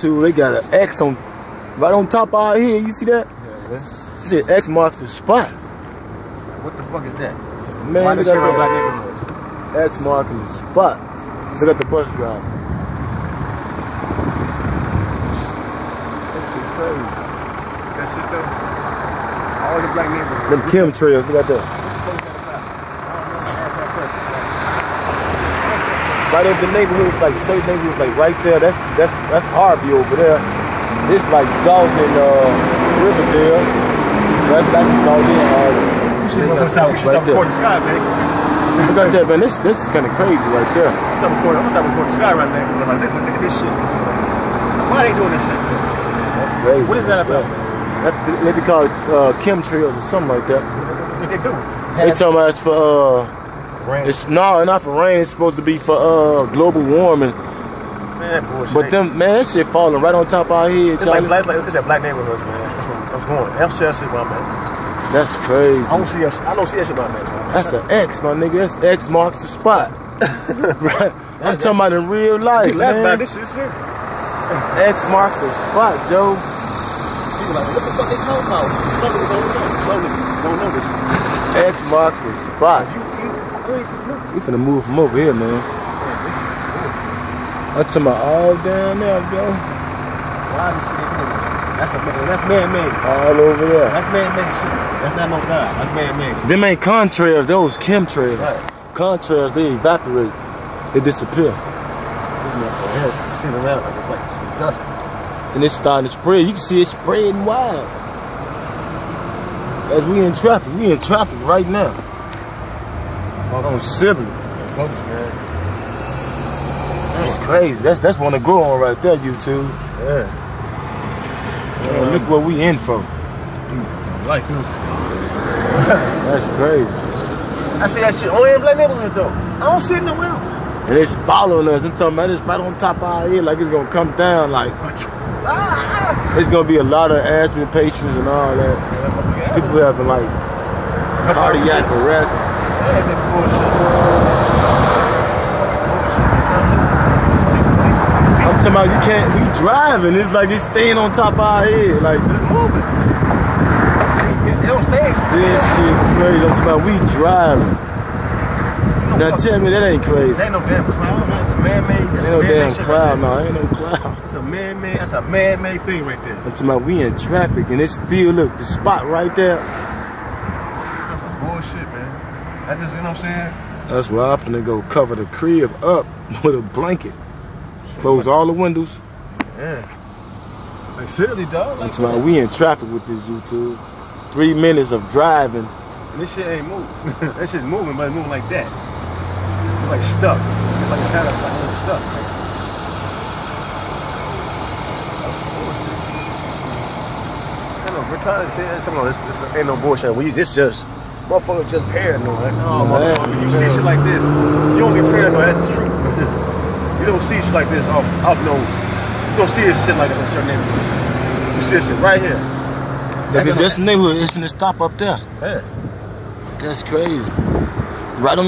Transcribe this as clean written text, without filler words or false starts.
YouTube, they got an X on right on top of our head. You see that? Yeah, It said X marks the spot. what the fuck is that? Man, Why look this shit at on black that neighborhoods? X marking the spot. Look at the bus driver. That shit crazy. That shit though. All the black neighborhoods. Them chemtrails, look at that. Right over the neighborhood, like certain neighborhoods, like right there. That's Harvey over there. This like Dalton and Riverdale. That's Dalton and Harvey. She's stop recording the sky, man. Look at that, man. This is kind of crazy right there. I'm gonna stop recording the sky right now. Look at this shit. Why they doing this shit? That's crazy. What is that about? They call it chemtrails or something like that. What they do? They talking about it's for rain. it's no, not for rain. It's supposed to be for global warming. Man, bullshit. But them, man, that shit falling right on top of our heads. It's like black neighborhoods, man. That's where I was going. I don't see that shit where I'm at. That's crazy. I don't see that shit where I'm at, man. That's an X, my nigga. That's X marks the spot. Right? I'm talking about in real life, man. This shit serious. X marks the spot, Joe. People like, what the fuck they talking about? Slowly, don't know this. X marks the spot. We finna move from over here, man. I'm talking about all down there, Joe. Why this shit? That's man-made. All over there. That's man-made shit. That's not no God. That's man-made. Them ain't contrails, those chemtrails. Right. Contrails, they evaporate. They disappear. Sitting around like it's like some dust. And it's starting to spread. You can see it spreading wild. As we in traffic. We in traffic right now. On Sibley. That's crazy. That's one to grow on right there, YouTube. Yeah. Man, look what we in for. Like this. That's crazy. I see that shit only in black neighborhood though. I don't see it nowhere else. And it's following us. I'm talking about it's right on top of our head, like it's gonna come down. Like it's gonna be a lot of asthma patients and all that. People having like cardiac arrest. I'm talking about we driving. It's like it's staying on top of our head. Like It's moving. It don't stay. this shit crazy. I'm talking about we driving. Now tell me that ain't crazy. That ain't no damn cloud, man. It's a man-made. Ain't no damn cloud, no. Ain't no cloud. It's a man-made. That's a man-made thing right there. I'm talking about we in traffic and it's still, look, the spot right there. That's some bullshit, man. That just, you know what I'm saying? That's where I'm finna go cover the crib up with a blanket. Close all the windows. Yeah. Like seriously, dog. Like, I'm talking about we in traffic with this YouTube. 3 minutes of driving. and this shit ain't moving. That shit's moving, but it's moving like that. It's like stuck. It's like a kind of like stuck. I know, we're trying to say this ain't no bullshit. This just motherfucker just paranoid. Oh, motherfucker, you see shit like this, you don't get paranoid. That's the truth. You don't see shit like this off no. You don't see this shit like this in certain neighborhoods. You see this shit right here. Look at this neighborhood. It's finna stop up there. Yeah. That's crazy. Right on.